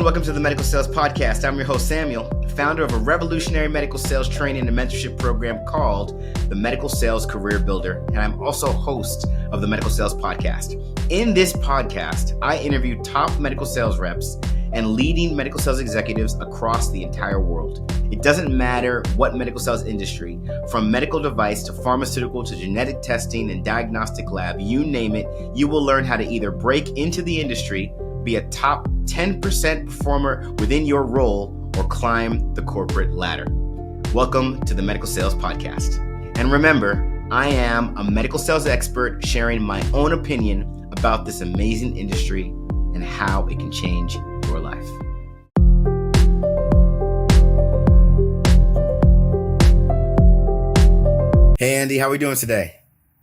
welcome to the Medical Sales Podcast. I'm your host, Samuel, founder of a revolutionary medical sales training and mentorship program called the Medical Sales Career Builder, and I'm also host of the Medical Sales Podcast. In this podcast, I interview top medical sales reps and leading medical sales executives across the entire world. It doesn't matter what medical sales industry, from medical device to pharmaceutical to genetic testing and diagnostic lab, you name it, you will learn how to either break into the industry, be a top 10% performer within your role, or climb the corporate ladder. Welcome to the Medical Sales Podcast. And remember, I am a medical sales expert sharing my own opinion about this amazing industry and how it can change your life. Hey, Andy, how are we doing today?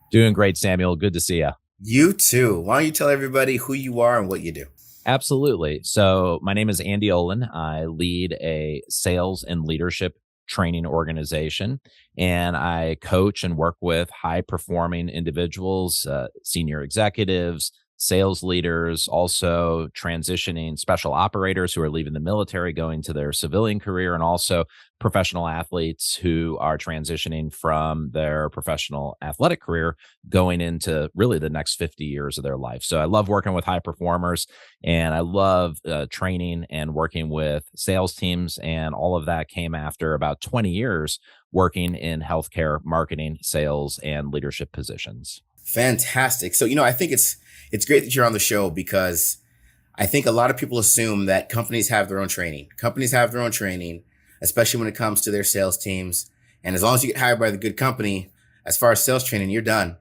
Doing great, Samuel. Good to see you. You too. Why don't you tell everybody who you are and what you do? Absolutely. So my name is Andy Olen. I lead a sales and leadership training organization, and I coach and work with high-performing individuals, senior executives, sales leaders, also transitioning special operators who are leaving the military, going to their civilian career, and also professional athletes who are transitioning from their professional athletic career going into really the next 50 years of their life. So I love working with high performers, and I love training and working with sales teams, and all of that came after about 20 years working in healthcare, marketing, sales, and leadership positions. Fantastic. So, I think it's great that you're on the show, because I think a lot of people assume that companies have their own training. Companies have their own training, especially when it comes to their sales teams. And as long as you get hired by the good company, as far as sales training, you're done.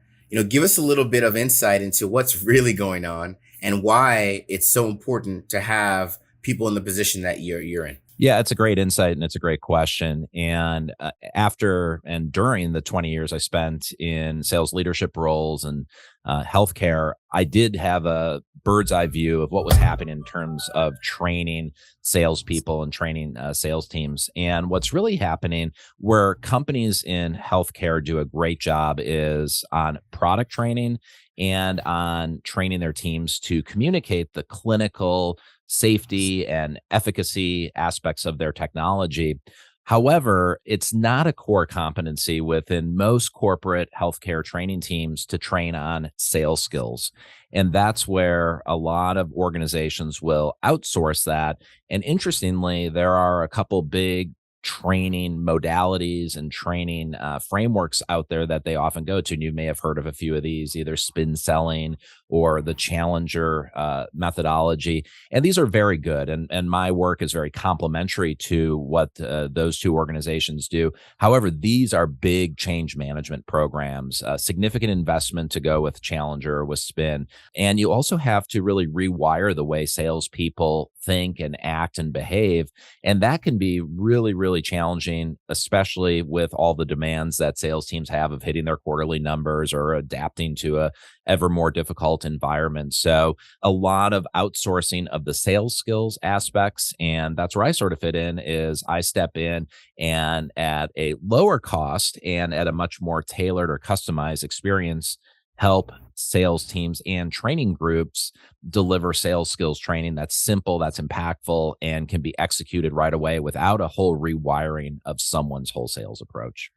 Give us a little bit of insight into what's really going on and why it's so important to have people in the position that you're in. Yeah, it's a great insight and it's a great question. And after and during the 20 years I spent in sales leadership roles and healthcare, I did have a bird's eye view of what was happening in terms of training salespeople and training sales teams. And what's really happening where companies in healthcare do a great job is on product training and on training their teams to communicate the clinical safety and efficacy aspects of their technology. However, it's not a core competency within most corporate healthcare training teams to train on sales skills. And that's where a lot of organizations will outsource that. And interestingly, there are a couple big training modalities and training frameworks out there that they often go to. And you may have heard of a few of these, either spin selling or the challenger methodology. And these are very good. And my work is very complementary to what those two organizations do. However, these are big change management programs, significant investment to go with challenger or with spin. And you also have to really rewire the way salespeople think and act and behave. And that can be really, really challenging, especially with all the demands that sales teams have of hitting their quarterly numbers or adapting to a ever more difficult environment. So a lot of outsourcing of the sales skills aspects. And that's where I sort of fit in is I step in and at a lower cost and at a much more tailored or customized experience, help sales teams and training groups deliver sales skills training that's simple, that's impactful, and can be executed right away without a whole rewiring of someone's whole sales approach.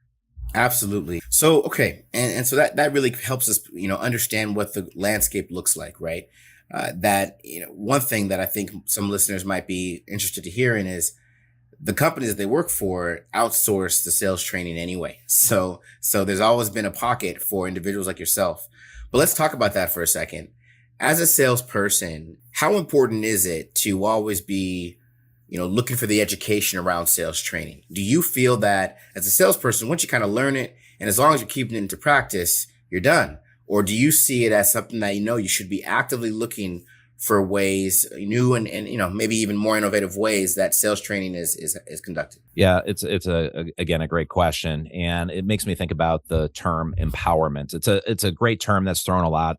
Absolutely. So, okay. And so that really helps us, understand what the landscape looks like, right? One thing that I think some listeners might be interested to hear in is the companies that they work for outsource the sales training anyway. So there's always been a pocket for individuals like yourself. But let's talk about that for a second. As a salesperson, how important is it to always be looking for the education around sales training? Do you feel that as a salesperson, once you kind of learn it, and as long as you're keeping it into practice, you're done? Or do you see it as something that you should be actively looking for ways, new and maybe even more innovative ways that sales training is conducted? Yeah, it's again a great question, and it makes me think about the term empowerment. It's a great term that's thrown a lot,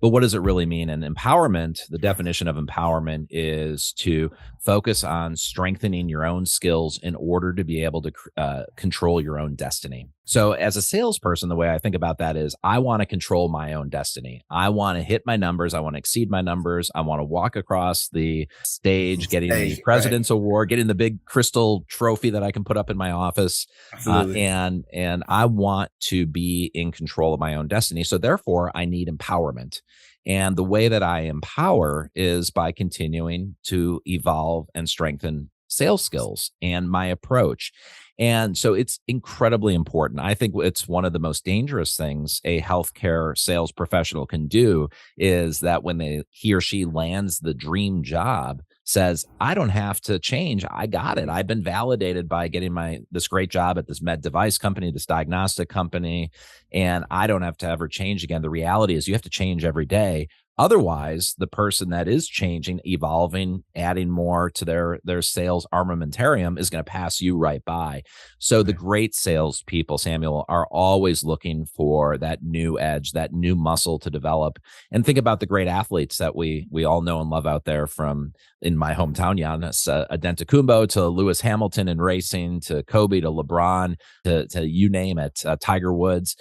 but what does it really mean? And empowerment, the definition of empowerment is to focus on strengthening your own skills in order to be able to control your own destiny. So, as a salesperson, the way I think about that is I want to control my own destiny. I want to hit my numbers. I want to exceed my numbers. I want to walk across the stage, getting the Hey, right. President's Award, getting the big crystal trophy that I can put up in my office, Absolutely. and I want to be in control of my own destiny. So, therefore, I need empowerment. And the way that I empower is by continuing to evolve and strengthen sales skills and my approach. And so it's incredibly important. I think it's one of the most dangerous things a healthcare sales professional can do is that when he or she lands the dream job, says, I don't have to change. I got it. I've been validated by getting this great job at this med device company, this diagnostic company, and I don't have to ever change again. The reality is you have to change every day. Otherwise, the person that is changing, evolving, adding more to their sales armamentarium is going to pass you right by. So the Right. great salespeople, Samuel, are always looking for that new edge, that new muscle to develop. And think about the great athletes that we all know and love out there, from in my hometown, Giannis Antetokounmpo to Lewis Hamilton in racing, to Kobe, to LeBron, to you name it, Tiger Woods.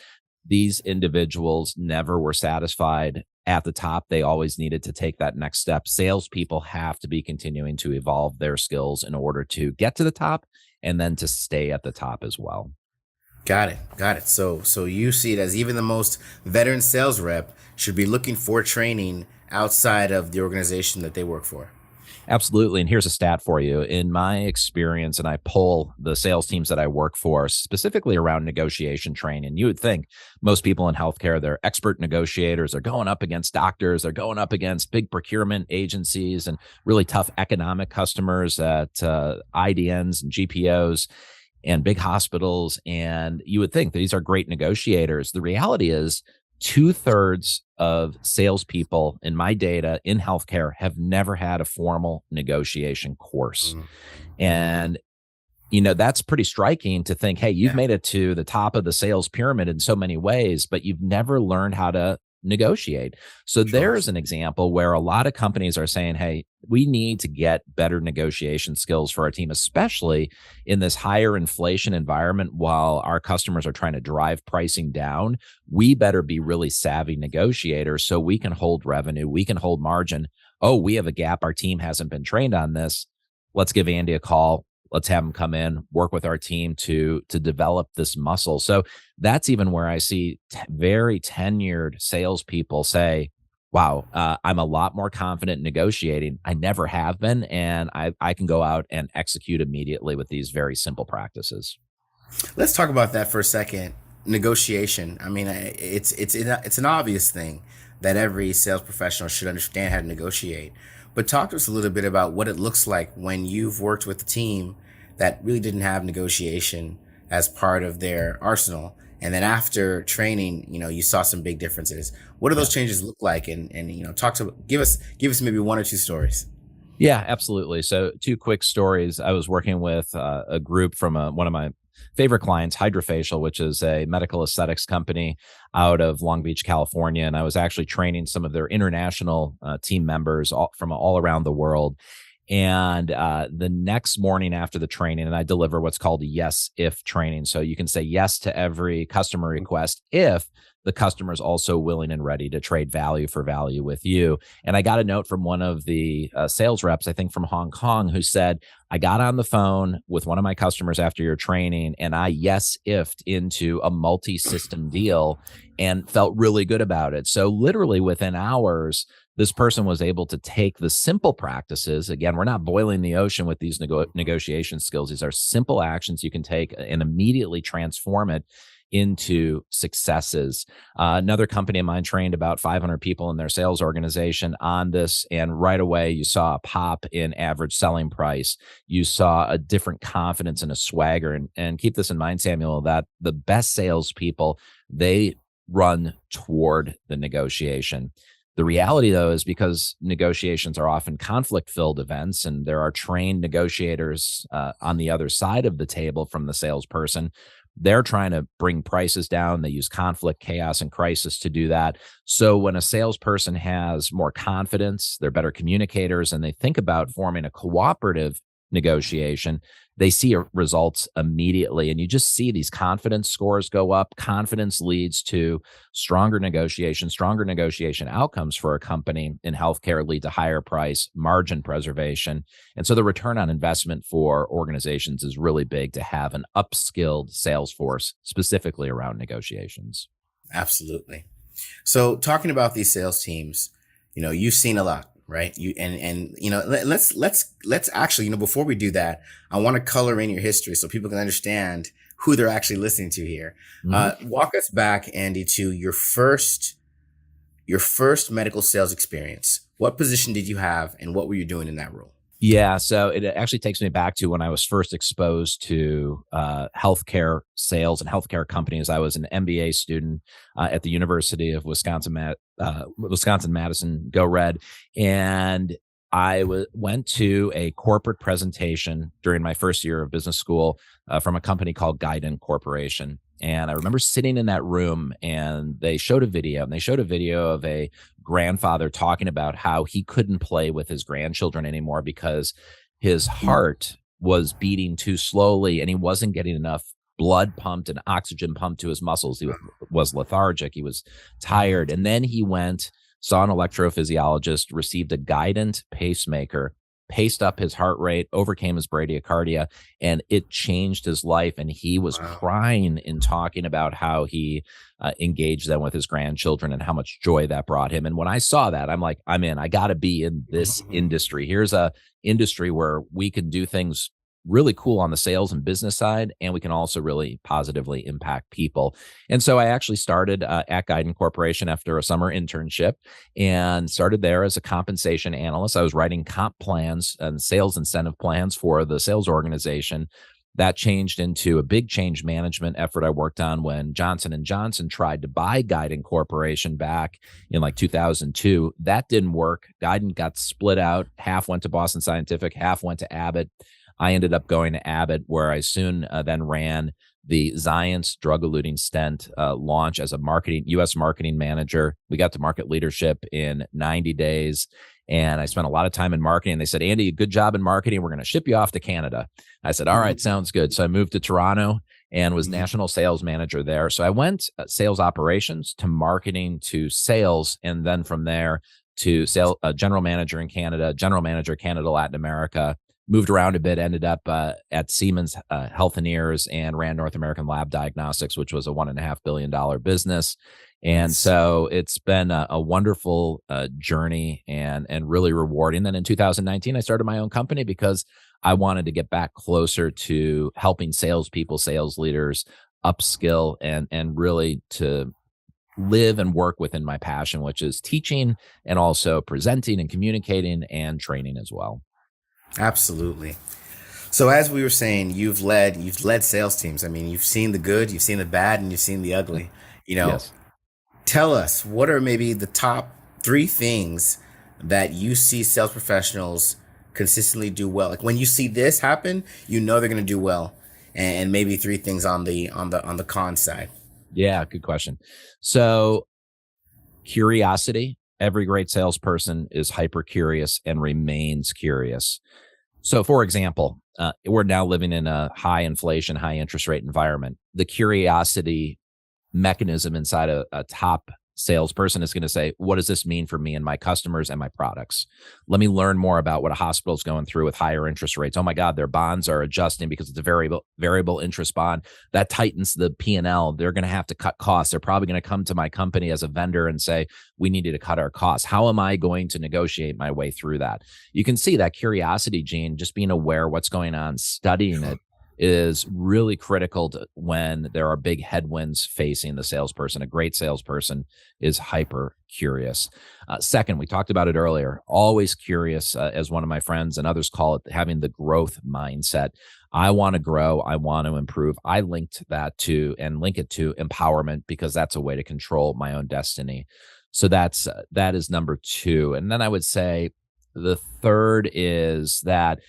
These individuals never were satisfied at the top. They always needed to take that next step. Salespeople have to be continuing to evolve their skills in order to get to the top and then to stay at the top as well. Got it. Got it. So you see it as even the most veteran sales rep should be looking for training outside of the organization that they work for. Absolutely. And here's a stat for you. In my experience, and I poll the sales teams that I work for specifically around negotiation training, you would think most people in healthcare, they're expert negotiators. They're going up against doctors. They're going up against big procurement agencies and really tough economic customers at IDNs and GPOs and big hospitals. And you would think that these are great negotiators. The reality is, 2/3 of salespeople in my data in healthcare have never had a formal negotiation course. Mm. Mm. And that's pretty striking to think, hey, you've Yeah. made it to the top of the sales pyramid in so many ways, but you've never learned how to negotiate. So Sure. there's an example where a lot of companies are saying, hey, we need to get better negotiation skills for our team, especially in this higher inflation environment while our customers are trying to drive pricing down. We better be really savvy negotiators so we can hold revenue, we can hold margin. Oh, we have a gap. Our team hasn't been trained on this. Let's give Andy a call. Let's have him come in, work with our team to develop this muscle. So that's even where I see very tenured salespeople say, wow, I'm a lot more confident in negotiating. I never have been. And I can go out and execute immediately with these very simple practices. Let's talk about that for a second. Negotiation. I mean, it's an obvious thing that every sales professional should understand how to negotiate. But talk to us a little bit about what it looks like when you've worked with a team that really didn't have negotiation as part of their arsenal, and then after training, you saw some big differences. What do Yeah. those changes look like? And talk to give us maybe one or two stories. Yeah, absolutely. So, two quick stories. I was working with a group from one of my favorite clients, Hydrofacial, which is a medical aesthetics company out of Long Beach, California. And I was actually training some of their international team members from all around the world. And the next morning after the training, and I deliver what's called a yes if training. So you can say yes to every customer request if the customer is also willing and ready to trade value for value with you. And I got a note from one of the sales reps, I think from Hong Kong, who said, I got on the phone with one of my customers after your training and I yes ifed into a multi-system deal and felt really good about it. So literally within hours, this person was able to take the simple practices. Again, we're not boiling the ocean with these negotiation skills. These are simple actions you can take and immediately transform it into successes. Another company of mine trained about 500 people in their sales organization on this. And right away, you saw a pop in average selling price. You saw a different confidence and a swagger. And keep this in mind, Samuel, that the best salespeople, they run toward the negotiation. The reality, though, is because negotiations are often conflict-filled events, and there are trained negotiators on the other side of the table from the salesperson. They're trying to bring prices down. They use conflict, chaos, and crisis to do that. So when a salesperson has more confidence, they're better communicators, and they think about forming a cooperative negotiation, they see results immediately. And you just see these confidence scores go up. Confidence leads to stronger negotiation outcomes for a company in healthcare lead to higher price, margin preservation. And so the return on investment for organizations is really big to have an upskilled sales force specifically around negotiations. Absolutely. So talking about these sales teams, you've seen a lot, right? Let's actually, before we do that, I want to color in your history so people can understand who they're actually listening to here. Mm-hmm. Walk us back, Andy, to your first medical sales experience. What position did you have, and what were you doing in that role? Yeah, so it actually takes me back to when I was first exposed to healthcare sales and healthcare companies. I was an MBA student at the University of Wisconsin-Madison, Go Red, and I went to a corporate presentation during my first year of business school from a company called Guidant Corporation. And I remember sitting in that room, and they showed a video, of a grandfather talking about how he couldn't play with his grandchildren anymore because his heart was beating too slowly and he wasn't getting enough blood pumped and oxygen pumped to his muscles. He was lethargic. He was tired. And then he saw an electrophysiologist, received a Guidant pacemaker, paced up his heart rate, overcame his bradycardia, and it changed his life. And he was crying in talking about how he engaged them with his grandchildren and how much joy that brought him. And when I saw that, I'm like, I'm in. I got to be in this industry. Here's a industry where we can do things really cool on the sales and business side, and we can also really positively impact people. And so I actually started at Guidant Corporation after a summer internship and started there as a compensation analyst. I was writing comp plans and sales incentive plans for the sales organization. That changed into a big change management effort I worked on when Johnson & Johnson tried to buy Guidant Corporation back in like 2002. That didn't work. Guidant got split out. Half went to Boston Scientific, half went to Abbott. I ended up going to Abbott, where I soon then ran the Xience drug-eluting stent launch as a U.S. marketing manager. We got to market leadership in 90 days, and I spent a lot of time in marketing. They said, Andy, good job in marketing. We're going to ship you off to Canada. I said, all right, sounds good. So I moved to Toronto and was national sales manager there. So I went sales operations to marketing to sales, and then from there to general manager in Canada, general manager Canada, Latin America. Moved around a bit, ended up at Siemens Healthineers and ran North American Lab Diagnostics, which was a $1.5 billion business. And so it's been a wonderful journey and really rewarding. Then in 2019, I started my own company because I wanted to get back closer to helping salespeople, sales leaders upskill and really to live and work within my passion, which is teaching and also presenting and communicating and training as well. Absolutely. So as we were saying, you've led sales teams. I mean, you've seen the good, you've seen the bad, and you've seen the ugly. Yes. Tell us, what are maybe the top 3 things that you see sales professionals consistently do well? Like when you see this happen, they're going to do well, and maybe 3 things on the con side. Yeah, good question. So curiosity. Every great salesperson is hyper curious and remains curious. So, for example, we're now living in a high inflation, high interest rate environment. The curiosity mechanism inside a top salesperson is going to say, what does this mean for me and my customers and my products? Let me learn more about what a hospital is going through with higher interest rates. Oh my God, their bonds are adjusting because it's a variable interest bond. That tightens the P&L. They're going to have to cut costs. They're probably going to come to my company as a vendor and say, we needed to cut our costs. How am I going to negotiate my way through that? You can see that curiosity gene, just being aware what's going on, studying it, is really critical when there are big headwinds facing the salesperson. A great salesperson is hyper curious. Second, we talked about it earlier, always curious, as one of my friends and others call it, having the growth mindset. I want to grow. I want to improve. I linked that to and link it to empowerment because that's a way to control my own destiny. So that is number two. And then I would say the third is that,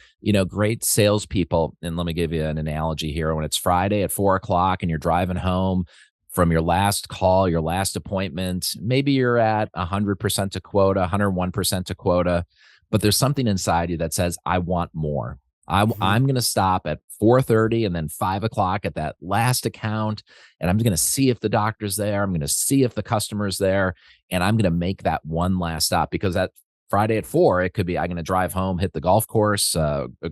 great salespeople, and let me give you an analogy here. When it's Friday at 4 o'clock and you're driving home from your last call, your last appointment, maybe you're at 100% to quota, 101% to quota, but there's something inside you that says, I want more. I'm going to stop at 4:30 and then 5 o'clock at that last account. And I'm going to see if the doctor's there. I'm going to see if the customer's there. And I'm going to make that one last stop because that Friday at 4, it could be I'm going to drive home, hit the golf course,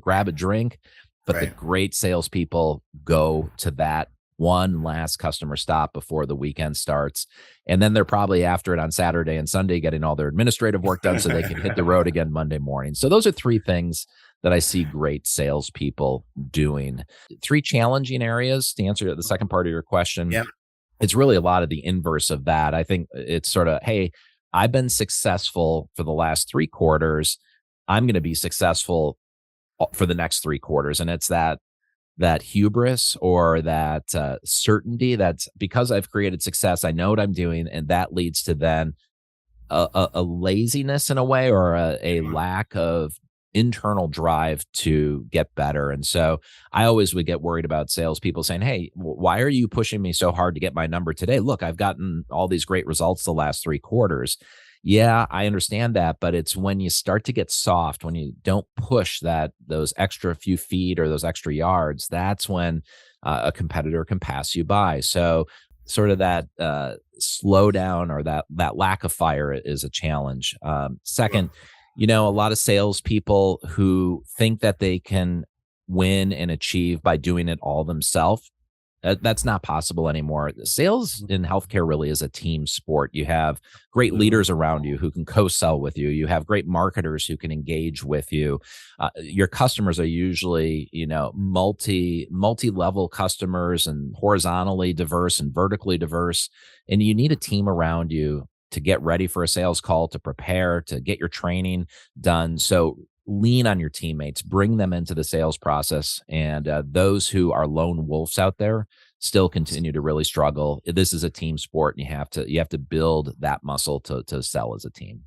grab a drink. But the great salespeople go to that one last customer stop before the weekend starts. And then they're probably after it on Saturday and Sunday, getting all their administrative work done so they can hit the road again Monday morning. So those are three things that I see great salespeople doing. Three challenging areas to answer the second part of your question. Yeah. It's really a lot of the inverse of that. I think it's sort of, hey, I've been successful for the last 3 quarters. I'm going to be successful for the next 3 quarters. And it's that hubris or that certainty that's because I've created success, I know what I'm doing. And that leads to then a laziness in a way or a lack of internal drive to get better. And so I always would get worried about salespeople saying, hey, why are you pushing me so hard to get my number today? Look, I've gotten all these great results the last 3 quarters. Yeah, I understand that, but it's when you start to get soft, when you don't push those extra few feet or those extra yards, that's when a competitor can pass you by. So sort of that slowdown or that lack of fire is a challenge. Second, a lot of salespeople who think that they can win and achieve by doing it all themselves. That's not possible anymore. Sales in healthcare really is a team sport. You have great leaders around you who can co-sell with you. You have great marketers who can engage with you. Your customers are usually, multi-level customers and horizontally diverse and vertically diverse. And you need a team around you to get ready for a sales call, to prepare, to get your training done. So lean on your teammates, bring them into the sales process. And those who are lone wolves out there still continue to really struggle. This is a team sport, and you have to build that muscle to sell as a team.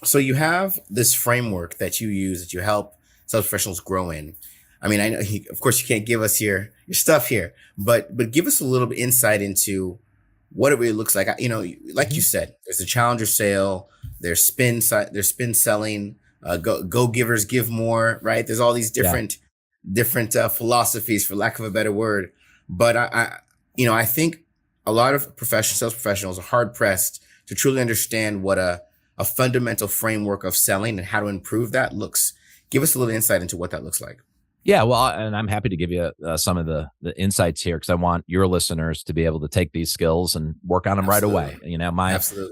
So you have this framework that you use that you help sales professionals grow in. I mean, I know, of course, you can't give us your stuff here, but give us a little bit insight into what it really looks like. Like you said, there's a challenger sale, there's spin selling, go givers give more, right? There's all these different philosophies, for lack of a better word. But I think a lot of sales professionals are hard pressed to truly understand what a fundamental framework of selling and how to improve that looks. Give us a little insight into what that looks like. Yeah, well, and I'm happy to give you some of the insights here because I want your listeners to be able to take these skills and work on them right away.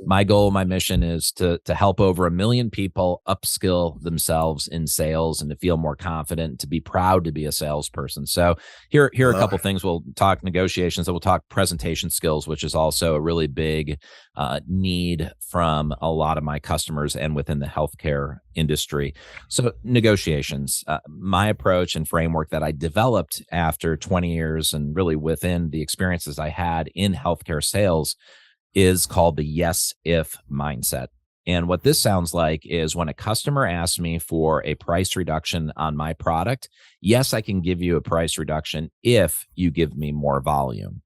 My goal, my mission is to help over 1 million people upskill themselves in sales and to feel more confident, to be proud to be a salesperson. So here are a couple things. We'll talk negotiations, and we'll talk presentation skills, which is also a really big need from a lot of my customers and within the healthcare industry. So negotiations, my approach and framework that I developed after 20 years and really within the experiences I had in healthcare sales is called the yes if mindset. And what this sounds like is when a customer asks me for a price reduction on my product, yes, I can give you a price reduction if you give me more volume.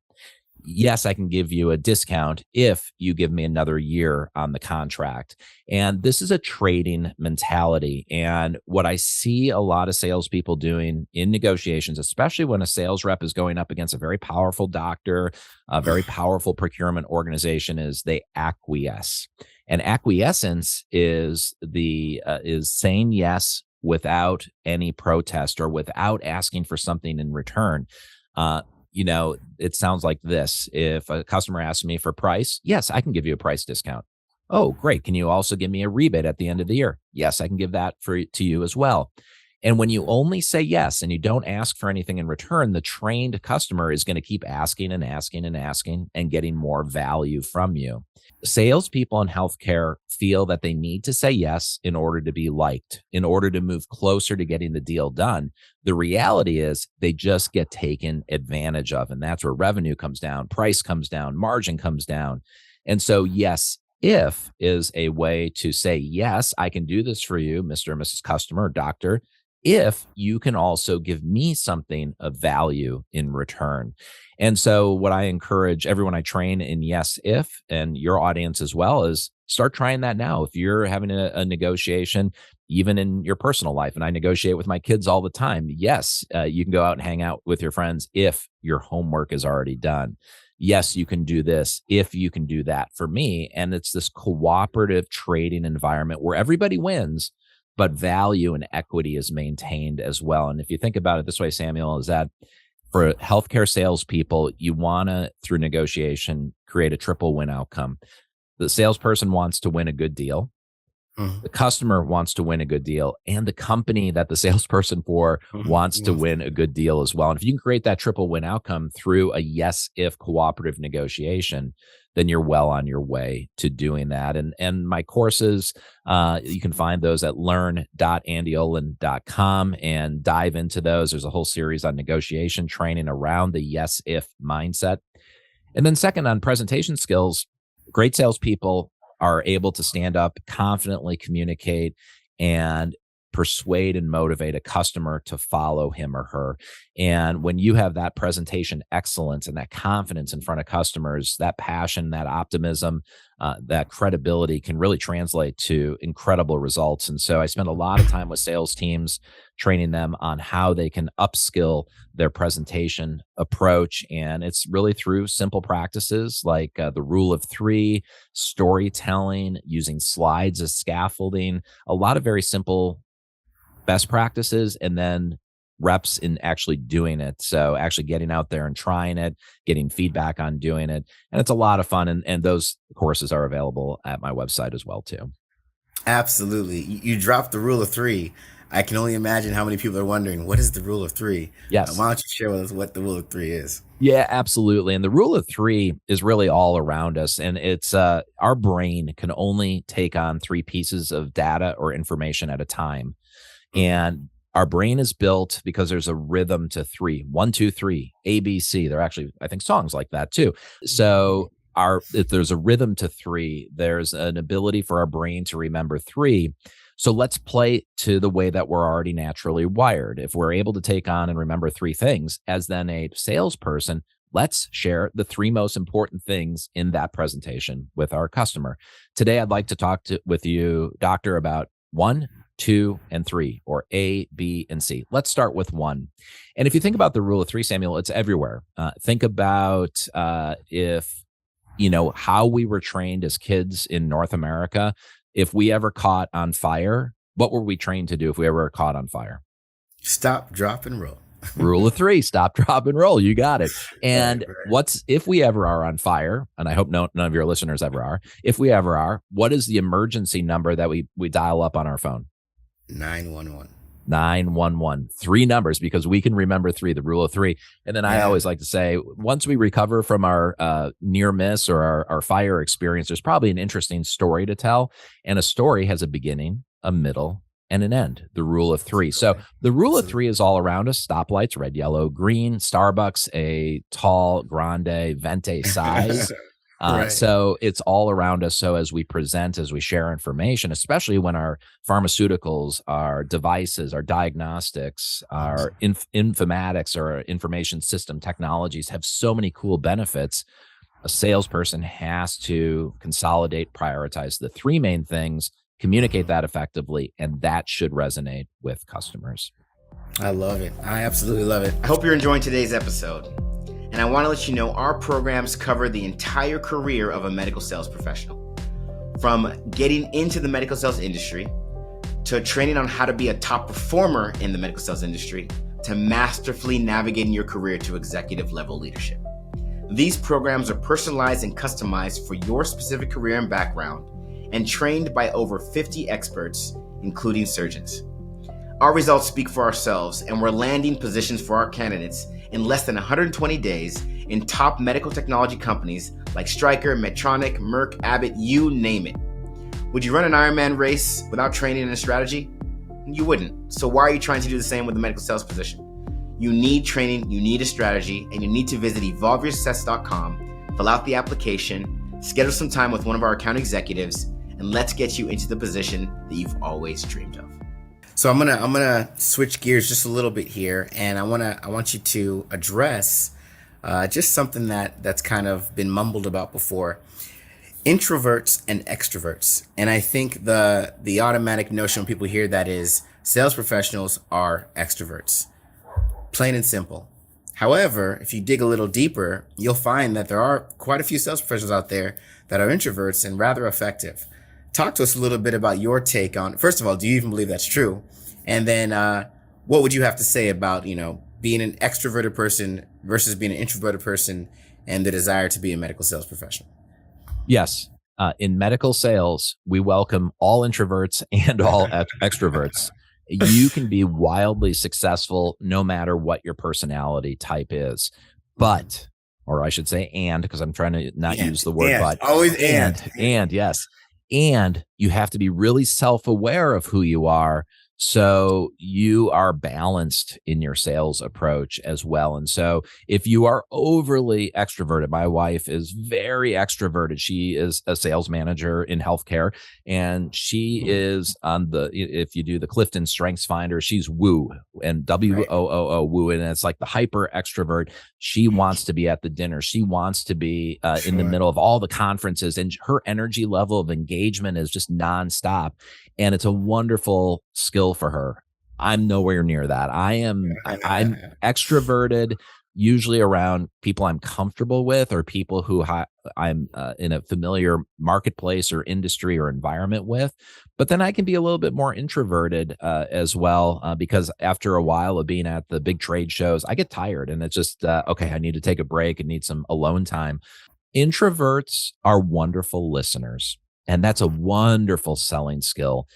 Yes, I can give you a discount if you give me another year on the contract. And this is a trading mentality. And what I see a lot of salespeople doing in negotiations, especially when a sales rep is going up against a very powerful doctor, a very powerful procurement organization, is they acquiesce. And acquiescence is saying yes without any protest or without asking for something in return. It sounds like this. If a customer asks me for price, yes, I can give you a price discount. Oh, great. Can you also give me a rebate at the end of the year? Yes, I can give that to you as well. And when you only say yes and you don't ask for anything in return, the trained customer is going to keep asking and asking and asking and getting more value from you. Salespeople in healthcare feel that they need to say yes in order to be liked, in order to move closer to getting the deal done. The reality is they just get taken advantage of. And that's where revenue comes down, price comes down, margin comes down. And so, yes, if is a way to say, yes, I can do this for you, Mr. and Mrs. Customer, doctor, if you can also give me something of value in return. And so what I encourage everyone I train in yes, if, and your audience as well, is start trying that now. If you're having a negotiation, even in your personal life, and I negotiate with my kids all the time, yes, you can go out and hang out with your friends if your homework is already done. Yes, you can do this if you can do that for me. And it's this cooperative trading environment where everybody wins, but value and equity is maintained as well. And if you think about it this way, Samuel, is that for healthcare salespeople, you want to, through negotiation, create a triple win outcome. The salesperson wants to win a good deal. The customer wants to win a good deal, and the company that the salesperson for wants to win a good deal as well. And if you can create that triple win outcome through a yes, if cooperative negotiation, then you're well on your way to doing that. And my courses, you can find those at learn.andyolen.com and dive into those. There's a whole series on negotiation training around the yes, if mindset. And then second, on presentation skills, great salespeople are able to stand up, confidently communicate, and persuade and motivate a customer to follow him or her. And when you have that presentation excellence and that confidence in front of customers, that passion, that optimism, that credibility can really translate to incredible results. And so I spend a lot of time with sales teams, training them on how they can upskill their presentation approach. And it's really through simple practices like the rule of three, storytelling, using slides as scaffolding, a lot of very simple best practices, and then reps in actually doing it. So actually getting out there and trying it, getting feedback on doing it. And it's a lot of fun. And those courses are available at my website as well, too. Absolutely. You dropped the rule of three. I can only imagine how many people are wondering, what is the rule of three? Yes. Why don't you share with us what the rule of three is? Yeah, absolutely. And the rule of three is really all around us. And it's our brain can only take on three pieces of data or information at a time. And our brain is built because there's a rhythm to three. 1, 2, 3, ABC. There are actually, I think, songs like that too. So if there's a rhythm to three, there's an ability for our brain to remember three. So let's play to the way that we're already naturally wired. If we're able to take on and remember three things, as then a salesperson, let's share the three most important things in that presentation with our customer. Today, I'd like to talk with you, Doctor, about 1, 2, and 3, or A, B, and C. Let's start with 1. And if you think about the rule of 3, Samuel, it's everywhere. Think about if, how we were trained as kids in North America. If we ever caught on fire, what were we trained to do if we ever caught on fire? Stop, drop, and roll. Rule of 3, stop, drop, and roll. You got it. And right. If we ever are on fire, and I hope none of your listeners ever are, if we ever are, what is the emergency number that we dial up on our phone? 911. 911. 3 numbers, because we can remember 3, the rule of 3. And then I always like to say, once we recover from our near miss or our fire experience, there's probably an interesting story to tell. And a story has a beginning, a middle, and an end, the rule of 3. So the rule of 3 is all around us. Stoplights, red, yellow, green, Starbucks, a tall, grande, venti size. Right. So it's all around us. So as we present, as we share information, especially when our pharmaceuticals, our devices, our diagnostics, our informatics, or information system technologies have so many cool benefits, a salesperson has to consolidate, prioritize the 3 main things, communicate that effectively, and that should resonate with customers. I love it. I absolutely love it. I hope you're enjoying today's episode. And I want to let you know our programs cover the entire career of a medical sales professional. From getting into the medical sales industry, to training on how to be a top performer in the medical sales industry, to masterfully navigating your career to executive level leadership. These programs are personalized and customized for your specific career and background, and trained by over 50 experts, including surgeons. Our results speak for ourselves, and we're landing positions for our candidates in less than 120 days in top medical technology companies like Stryker, Medtronic, Merck, Abbott, you name it. Would you run an Ironman race without training and a strategy? You wouldn't. So why are you trying to do the same with a medical sales position? You need training, you need a strategy, and you need to visit evolveyoursuccess.com, fill out the application, schedule some time with one of our account executives, and let's get you into the position that you've always dreamed of. So I'm gonna switch gears just a little bit here, and I want you to address just something that's kind of been mumbled about before: introverts and extroverts. And I think the automatic notion when people hear that is sales professionals are extroverts, plain and simple. However, if you dig a little deeper, you'll find that there are quite a few sales professionals out there that are introverts and rather effective. Talk to us a little bit about your take on, first of all, do you even believe that's true? And then what would you have to say about, being an extroverted person versus being an introverted person and the desire to be a medical sales professional? Yes. In medical sales, we welcome all introverts and all extroverts. You can be wildly successful no matter what your personality type is. But, or I should say, because I'm trying to not use the word but. Always and yes. And you have to be really self-aware of who you are, so you are balanced in your sales approach as well. And so if you are overly extroverted, my wife is very extroverted. She is a sales manager in healthcare, and she is on if you do the Clifton Strengths Finder, she's woo and WOOO woo. And it's like the hyper extrovert. She wants to be at the dinner. She wants to be in the middle of all the conferences, and her energy level of engagement is just nonstop. And it's a wonderful skill for her. I'm nowhere near that. I'm extroverted, usually around people I'm comfortable with or people who I'm in a familiar marketplace or industry or environment with. But then I can be a little bit more introverted as well, because after a while of being at the big trade shows, I get tired, and it's just, okay, I need to take a break and need some alone time. Introverts are wonderful listeners, and that's a wonderful selling skill.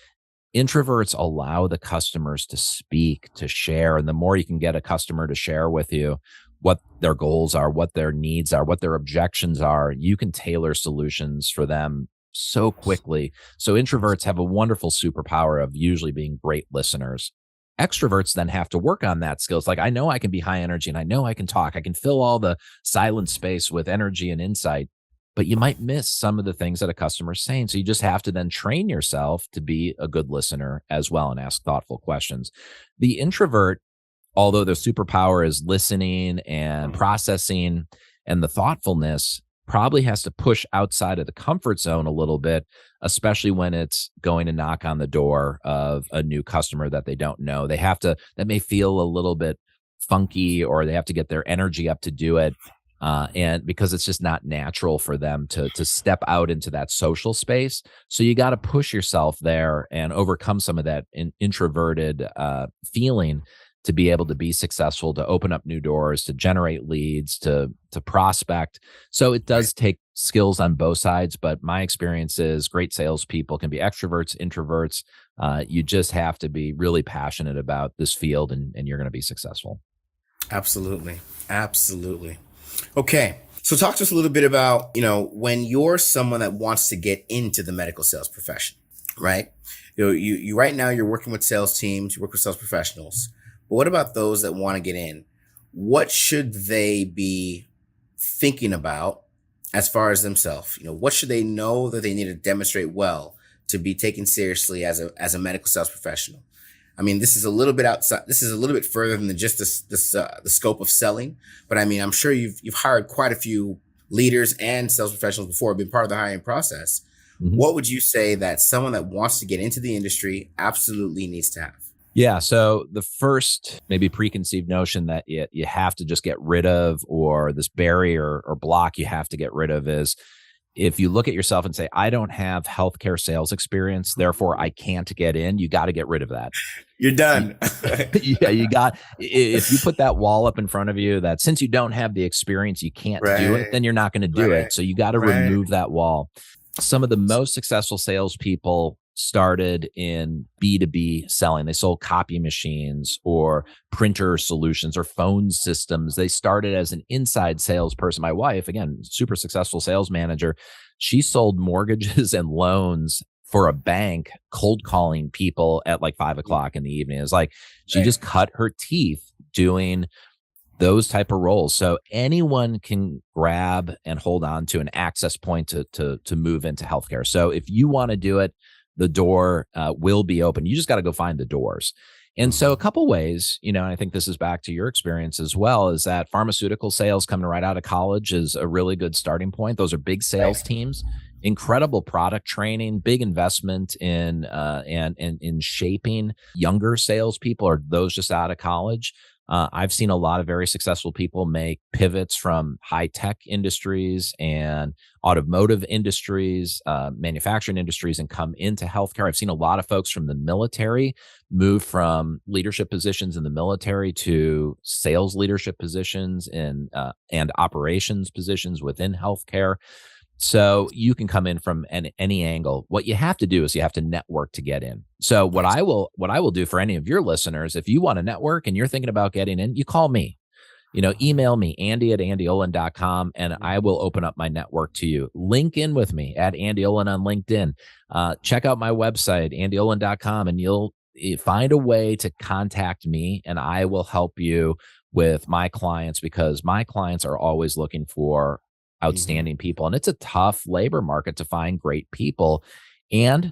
Introverts allow the customers to speak, to share. And the more you can get a customer to share with you what their goals are, what their needs are, what their objections are, you can tailor solutions for them so quickly. So introverts have a wonderful superpower of usually being great listeners. Extroverts then have to work on that skill. It's like, I know I can be high energy, and I know I can talk. I can fill all the silent space with energy and insight. But you might miss some of the things that a customer's saying. So you just have to then train yourself to be a good listener as well and ask thoughtful questions. The introvert, although their superpower is listening and processing, and the thoughtfulness probably has to push outside of the comfort zone a little bit, especially when it's going to knock on the door of a new customer that they don't know. That may feel a little bit funky, or they have to get their energy up to do it. And because it's just not natural for them to step out into that social space. So you got to push yourself there and overcome some of that introverted feeling to be able to be successful, to open up new doors, to generate leads, to prospect. So it does take skills on both sides, but my experience is great salespeople can be extroverts, introverts. You just have to be really passionate about this field, and you're going to be successful. Absolutely. Okay. So talk to us a little bit about, when you're someone that wants to get into the medical sales profession, right? You right now you're working with sales teams, you work with sales professionals, but what about those that want to get in? What should they be thinking about as far as themselves? What should they know that they need to demonstrate well to be taken seriously as a medical sales professional? I mean, this is a little bit outside. This is a little bit further than just the scope of selling. But I mean, I'm sure you've hired quite a few leaders and sales professionals before, been part of the hiring process. Mm-hmm. What would you say that someone that wants to get into the industry absolutely needs to have? Yeah. So the first maybe preconceived notion that you have to just get rid of, or this barrier or block you have to get rid of, is if you look at yourself and say, I don't have healthcare sales experience, therefore I can't get in, you got to get rid of that. You're done. Yeah, if you put that wall up in front of you that since you don't have the experience, you can't do it, then you're not going to do it. So you got to remove that wall. Some of the most successful salespeople started in B2B selling. They sold copy machines or printer solutions or phone systems. They started as an inside salesperson. My wife, again, super successful sales manager, she sold mortgages and loans for a bank, cold calling people at like 5 o'clock in the evening. It's like she just cut her teeth doing those type of roles. So anyone can grab and hold on to an access point to move into healthcare. So if you want to do it, the door will be open. You just got to go find the doors. And so a couple ways, and I think this is back to your experience as well, is that pharmaceutical sales coming right out of college is a really good starting point. Those are big sales teams, incredible product training, big investment in and in shaping younger salespeople or those just out of college. I've seen a lot of very successful people make pivots from high tech industries and automotive industries, manufacturing industries, and come into healthcare. I've seen a lot of folks from the military move from leadership positions in the military to sales leadership positions and operations positions within healthcare. So you can come in from any angle. What you have to do is you have to network to get in. So what I will do for any of your listeners, if you want to network and you're thinking about getting in, you call me. Email me, Andy@andyolen.com, and I will open up my network to you. Link in with me at Andy Olen on LinkedIn. Check out my website, andyolen.com, and you'll find a way to contact me, and I will help you with my clients, because my clients are always looking for outstanding people. And it's a tough labor market to find great people. And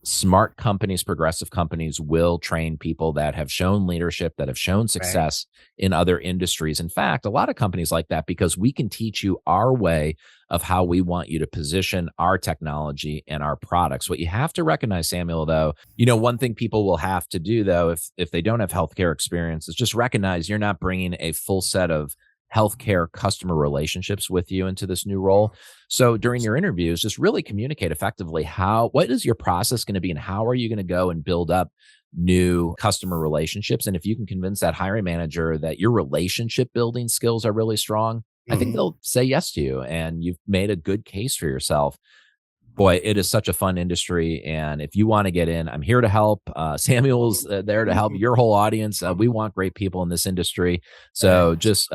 smart companies, progressive companies will train people that have shown leadership, that have shown success in other industries. In fact, a lot of companies like that, because we can teach you our way of how we want you to position our technology and our products. What you have to recognize, Samuel, though, one thing people will have to do, though, if they don't have healthcare experience, is just recognize you're not bringing a full set of healthcare customer relationships with you into this new role. So during your interviews, just really communicate effectively what is your process going to be, and how are you going to go and build up new customer relationships. And if you can convince that hiring manager that your relationship building skills are really strong, I think they'll say yes to you, and you've made a good case for yourself. Boy, it is such a fun industry. And if you want to get in, I'm here to help. Samuel's there to help your whole audience. We want great people in this industry. So just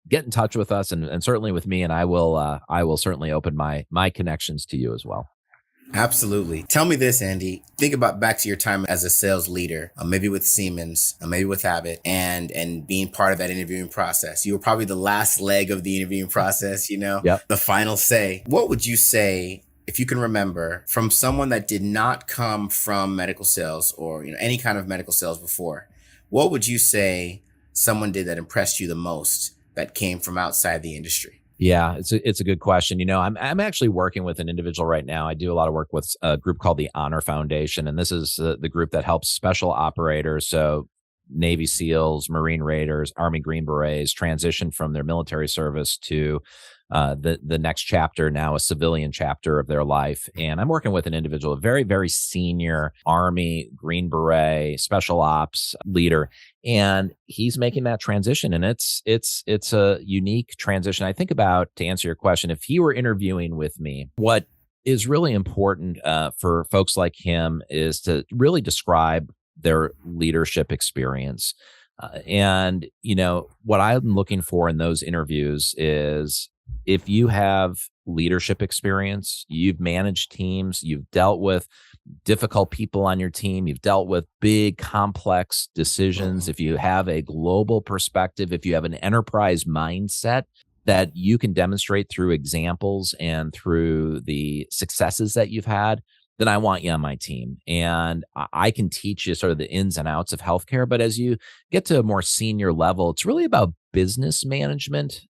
get in touch with us and certainly with me, and I will certainly open my connections to you as well. Absolutely. Tell me this, Andy. Think about back to your time as a sales leader, maybe with Siemens, maybe with Abbott, and being part of that interviewing process. You were probably the last leg of the interviewing process, Yep. The final say. What would you say, if you can remember, from someone that did not come from medical sales or any kind of medical sales before? What would you say someone did that impressed you the most that came from outside the industry? Yeah, it's a good question. I'm actually working with an individual right now. I do a lot of work with a group called the Honor Foundation, and this is the group that helps special operators, so Navy SEALs, Marine Raiders, Army Green Berets, transition from their military service to the next chapter, now a civilian chapter of their life. And I'm working with an individual, a very, very senior Army Green Beret special ops leader, and he's making that transition. And it's a unique transition. I think about, to answer your question, if he were interviewing with me, what is really important for folks like him is to really describe their leadership experience. And what I'm looking for in those interviews is, if you have leadership experience, you've managed teams, you've dealt with difficult people on your team, you've dealt with big, complex decisions, if you have a global perspective, if you have an enterprise mindset that you can demonstrate through examples and through the successes that you've had, then I want you on my team. And I can teach you sort of the ins and outs of healthcare. But as you get to a more senior level, it's really about business management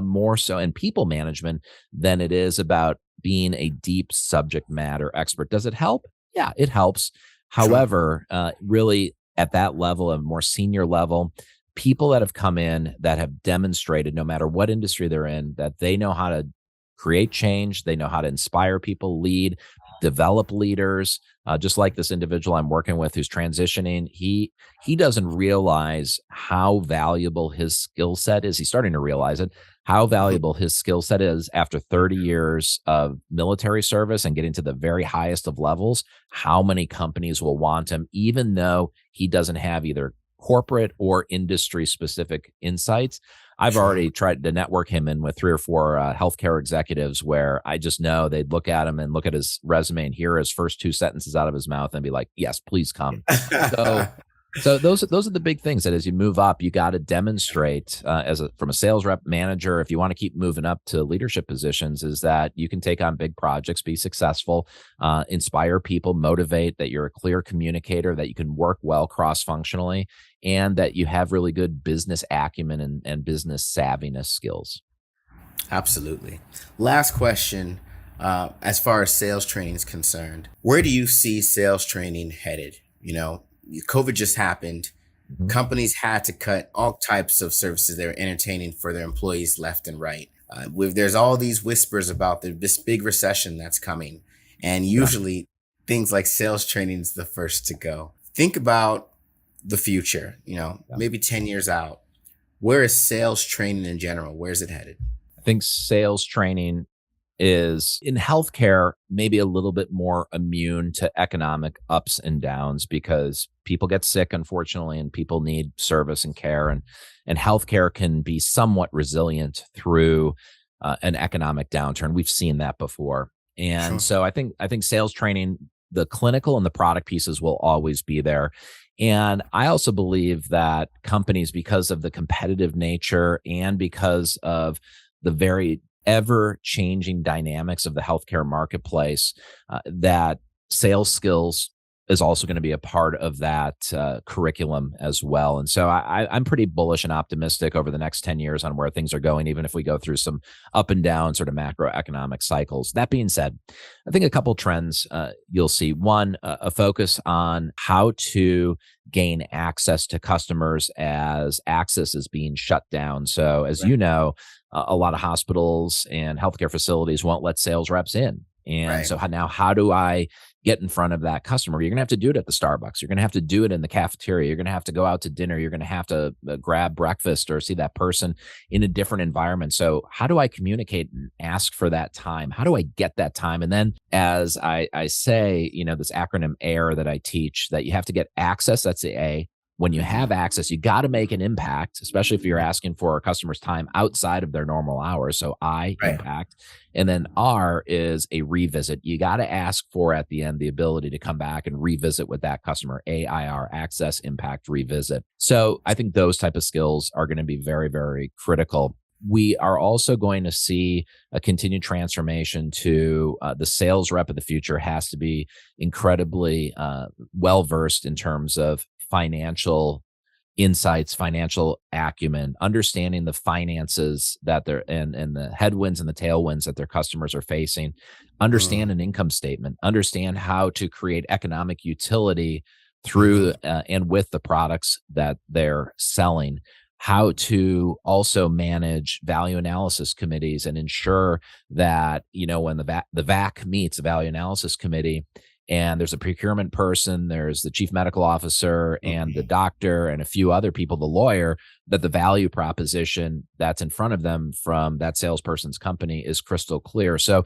more so, and people management, than it is about being a deep subject matter expert. Does it help? Yeah, it helps. However, really at that level, a more senior level, people that have come in that have demonstrated, no matter what industry they're in, that they know how to create change, they know how to inspire people, lead, develop leaders. Just like this individual I'm working with who's transitioning, he doesn't realize how valuable his skill set is. He's starting to realize it, how valuable his skill set is after 30 years of military service and getting to the very highest of levels, how many companies will want him, even though he doesn't have either corporate or industry specific insights. I've Sure. already tried to network him in with 3 or 4 healthcare executives where I just know they'd look at him and look at his resume and hear his first 2 sentences out of his mouth and be like, yes, please come. So those are the big things that as you move up, you got to demonstrate from a sales rep manager, if you want to keep moving up to leadership positions, is that you can take on big projects, be successful, inspire people, motivate, that you're a clear communicator, that you can work well cross-functionally, and that you have really good business acumen and business savviness skills. Absolutely. Last question. As far as sales training is concerned, where do you see sales training headed? COVID just happened. Mhm. Companies had to cut all types of services they were entertaining for their employees left and right. There's all these whispers about this big recession that's coming. And Yeah. usually things like sales training is the first to go. Think about the future, Yeah. maybe 10 years out. Where is sales training in general? Where's it headed? I think sales training is in healthcare maybe a little bit more immune to economic ups and downs because people get sick, unfortunately, and people need service and care, and healthcare can be somewhat resilient through an economic downturn. We've seen that before. And Sure. so I think sales training, the clinical and the product pieces will always be there. And I also believe that companies, because of the competitive nature and because of the very ever changing dynamics of the healthcare marketplace, that sales skills is also going to be a part of that curriculum as well. And so I'm pretty bullish and optimistic over the next 10 years on where things are going, even if we go through some up and down sort of macroeconomic cycles. That being said, I think a couple trends you'll see. One, a focus on how to gain access to customers as access is being shut down. So as Right. you know, a lot of hospitals and healthcare facilities won't let sales reps in. And Right. so how do I get in front of that customer? You're going to have to do it at the Starbucks. You're going to have to do it in the cafeteria. You're going to have to go out to dinner. You're going to have to grab breakfast or see that person in a different environment. So how do I communicate and ask for that time? How do I get that time? And then as I say, this acronym AIR that I teach, that you have to get access. That's the A. When you Mhm. have access, you got to make an impact, especially if you're asking for a customer's time outside of their normal hours. So I, Right. impact. And then R is a revisit. You got to ask for at the end the ability to come back and revisit with that customer. AIR, access, impact, revisit. So I think those type of skills are going to be very, very critical. We are also going to see a continued transformation to the sales rep of the future has to be incredibly well versed in terms of financial insights, financial acumen, understanding the finances that they're and the headwinds and the tailwinds that their customers are facing, understand Mhm. an income statement, understand how to create economic utility Mhm. through and with the products that they're selling, how to also manage value analysis committees and ensure that, when the VAC meets, a value analysis committee, and there's a procurement person, there's the chief medical officer and the Mhm. doctor and a few other people, the lawyer, that the value proposition that's in front of them from that salesperson's company is crystal clear. So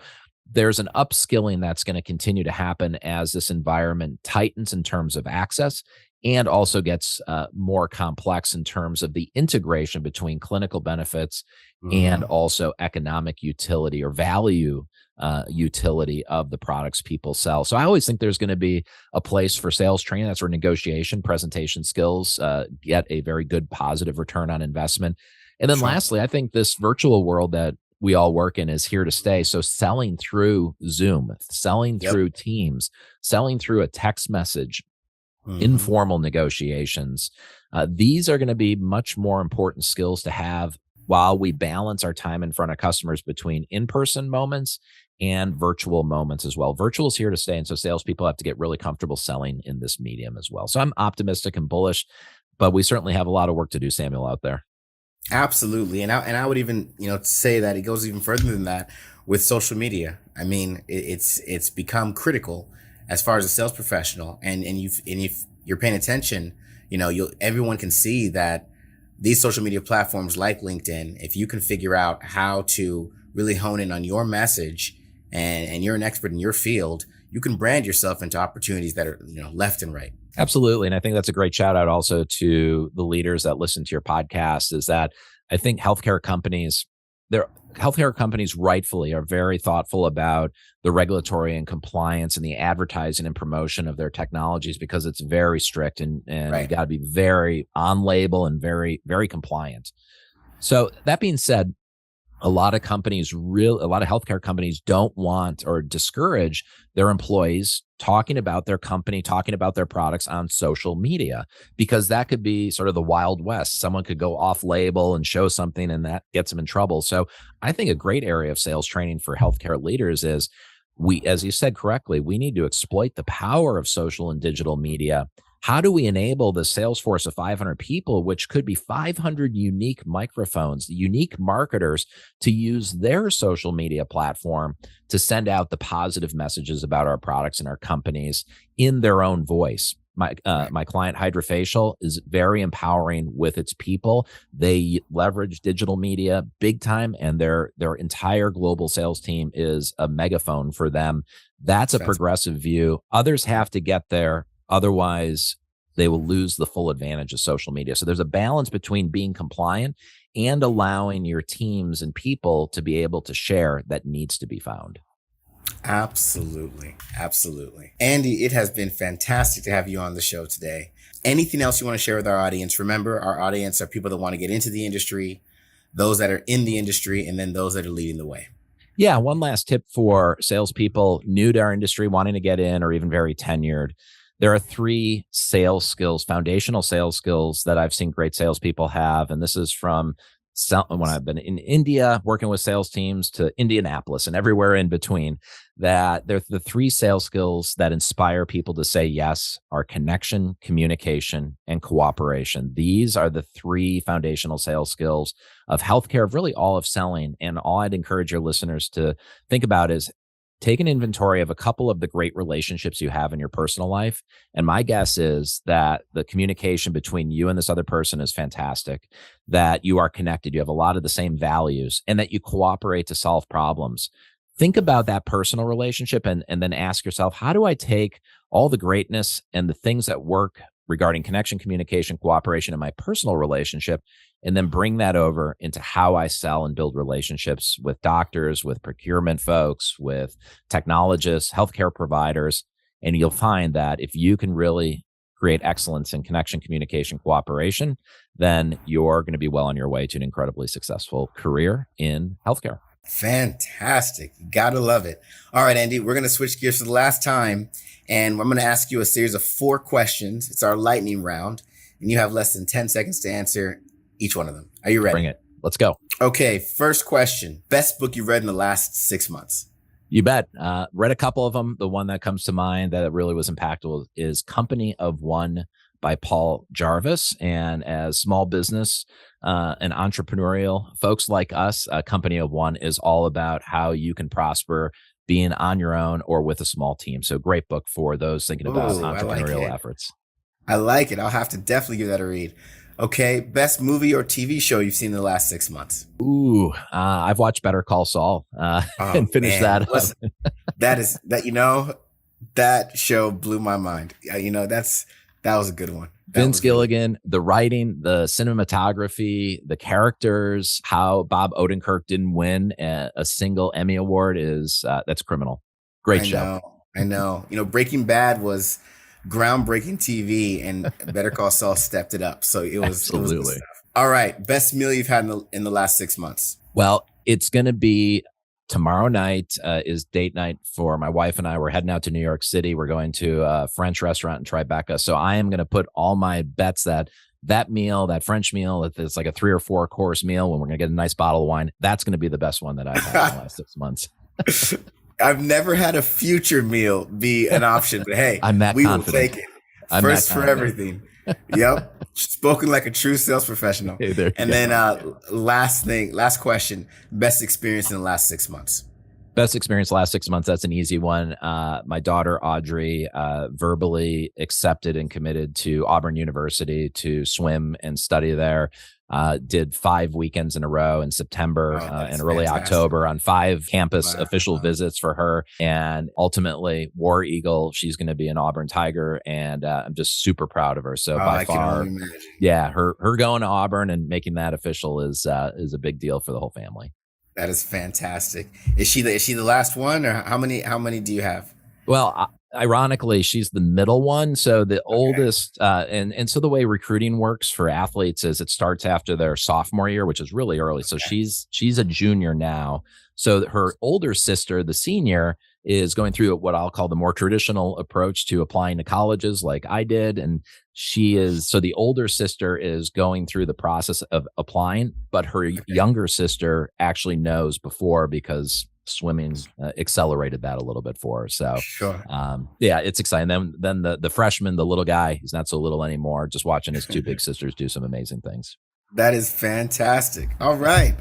there's an upskilling that's going to continue to happen as this environment tightens in terms of access and also gets more complex in terms of the integration between clinical benefits and Mhm. also economic utility or value utility of the products people sell. So I always think there's going to be a place for sales training. That's where negotiation, presentation skills get a very good positive return on investment. And then Sure. lastly, I think this virtual world that we all work in is here to stay. So selling through Zoom, selling Yep. through Teams, selling through a text message, Mhm. informal negotiations. These are going to be much more important skills to have while we balance our time in front of customers between in-person moments and virtual moments as well. Virtual is here to stay. And so salespeople have to get really comfortable selling in this medium as well. So I'm optimistic and bullish, but we certainly have a lot of work to do, Samuel, out there. Absolutely. And I would even, say that it goes even further than that with social media. I mean, it's become critical as far as a sales professional. And if you're paying attention, you'll everyone can see that these social media platforms like LinkedIn, if you can figure out how to really hone in on your message and you're an expert in your field, you can brand yourself into opportunities that are, left and right. Absolutely. And I think that's a great shout out also to the leaders that listen to your podcast, is that I think healthcare companies rightfully are very thoughtful about the regulatory and compliance and the advertising and promotion of their technologies, because it's very strict and Right. you got to be very on label and very, very compliant. So that being said, a lot of healthcare companies don't want or discourage their employees talking about their company, talking about their products on social media, because that could be sort of the Wild West. Someone could go off label and show something and that gets them in trouble. So I think a great area of sales training for healthcare leaders is as you said correctly, we need to exploit the power of social and digital media. How do we enable the sales force of 500 people, which could be 500 unique microphones, unique marketers, to use their social media platform to send out the positive messages about our products and our companies in their own voice? My client Hydrofacial is very empowering with its people. They leverage digital media big time, and their entire global sales team is a megaphone for them. That's a progressive view. Others have to get there. Otherwise, they will lose the full advantage of social media. So there's a balance between being compliant and allowing your teams and people to be able to share that needs to be found. Absolutely. Absolutely. Andy, it has been fantastic to have you on the show today. Anything else you want to share with our audience? Remember, our audience are people that want to get into the industry, those that are in the industry, and then those that are leading the way. Yeah. One last tip for salespeople new to our industry, wanting to get in, or even very tenured. There are 3 sales skills, foundational sales skills, that I've seen great salespeople have. And this is from when I've been in India working with sales teams to Indianapolis and everywhere in between, that they're the 3 sales skills that inspire people to say yes are connection, communication, and cooperation. These are the 3 foundational sales skills of healthcare, of really all of selling. And all I'd encourage your listeners to think about is take an inventory of a couple of the great relationships you have in your personal life. And my guess is that the communication between you and this other person is fantastic, that you are connected, you have a lot of the same values, and that you cooperate to solve problems. Think about that personal relationship and then ask yourself, how do I take all the greatness and the things that work regarding connection, communication, cooperation in my personal relationship, and then bring that over into how I sell and build relationships with doctors, with procurement folks, with technologists, healthcare providers. And you'll find that if you can really create excellence in connection, communication, cooperation, then you're going to be well on your way to an incredibly successful career in healthcare. Fantastic. You gotta love it. All right, Andy, we're going to switch gears for the last time. And I'm going to ask you a series of 4 questions. It's our lightning round, and you have less than 10 seconds to answer each one of them. Are you ready? Bring it. Let's go. Okay. First question. Best book you read in the last 6 months? You bet. Read a couple of them. The one that comes to mind that really was impactful is Company of One by Paul Jarvis. And as small business and entrepreneurial folks like us, Company of One is all about how you can prosper being on your own or with a small team. So great book for those thinking about entrepreneurial efforts. I like it. I'll have to definitely give that a read. Okay. Best movie or TV show you've seen in the last 6 months? I've watched Better Call Saul and finished that. Listen, that show blew my mind. That was a good one. Vince Gilligan, the writing, the cinematography, the characters, how Bob Odenkirk didn't win a single Emmy Award that's criminal. Great show. I know. Breaking Bad was groundbreaking TV, and Better Call Saul stepped it up. So it was absolutely. It was good stuff. All right. Best meal you've had in the last 6 months? Well, it's going to be tomorrow night is date night for my wife and I. We're heading out to New York City. We're going to a French restaurant in Tribeca. So I am going to put all my bets that meal, that French meal, if it's like a 3 or 4 course meal when we're going to get a nice bottle of wine, that's going to be the best one that I've had in the last 6 months. I've never had a future meal be an option, but hey, we will take it. First for everything. Yep. Spoken like a true sales professional. Hey, and then last question, best experience in the last 6 months? Best experience last 6 months. That's an easy one. My daughter, Audrey, verbally accepted and committed to Auburn University to swim and study there. Did 5 weekends in a row in September and early Fantastic. October on 5 campus Wow. official visits for her. And ultimately, War Eagle, she's going to be an Auburn Tiger. And I'm just super proud of her. So by I far, can only imagine. yeah, her going to Auburn and making that official is a big deal for the whole family. That is fantastic. Is she the last one, or how many do you have? Well, ironically, she's the middle one. So the oldest, and so the way recruiting works for athletes is it starts after their sophomore year, which is really early. So she's a junior now. So her older sister, the senior, is going through what I'll call the more traditional approach to applying to colleges like I did. And so the older sister is going through the process of applying, but her younger sister actually knows before because swimming accelerated that a little bit for her. So Sure. yeah, it's exciting. Then the freshman, the little guy, he's not so little anymore, just watching his 2 big sisters do some amazing things. That is fantastic. All right.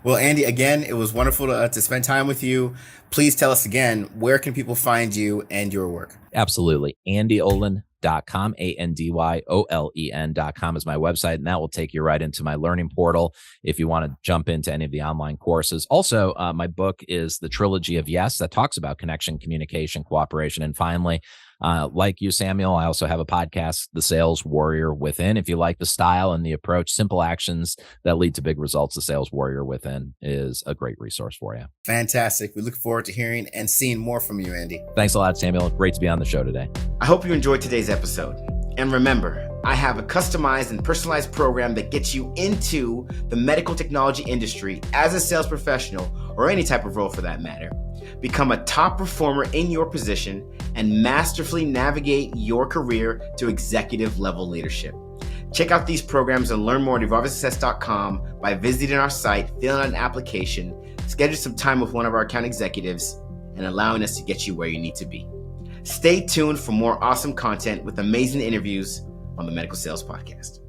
Well, Andy, again, it was wonderful to spend time with you. Please tell us again, where can people find you and your work? Absolutely. AndyOlen.com, ANDYOLEN.com is my website, and that will take you right into my learning portal if you want to jump into any of the online courses. Also, my book is The Trilogy of Yes, that talks about connection, communication, cooperation. And finally, like you, Samuel, I also have a podcast, The Sales Warrior Within. If you like the style and the approach, simple actions that lead to big results, The Sales Warrior Within is a great resource for you. Fantastic. We look forward to hearing and seeing more from you, Andy. Thanks a lot, Samuel. Great to be on the show today. I hope you enjoyed today's episode. And remember, I have a customized and personalized program that gets you into the medical technology industry as a sales professional, or any type of role for that matter. Become a top performer in your position and masterfully navigate your career to executive level leadership. Check out these programs and learn more at evolvesuccess.com by visiting our site, filling out an application, schedule some time with one of our account executives, and allowing us to get you where you need to be. Stay tuned for more awesome content with amazing interviews on the Medical Sales Podcast.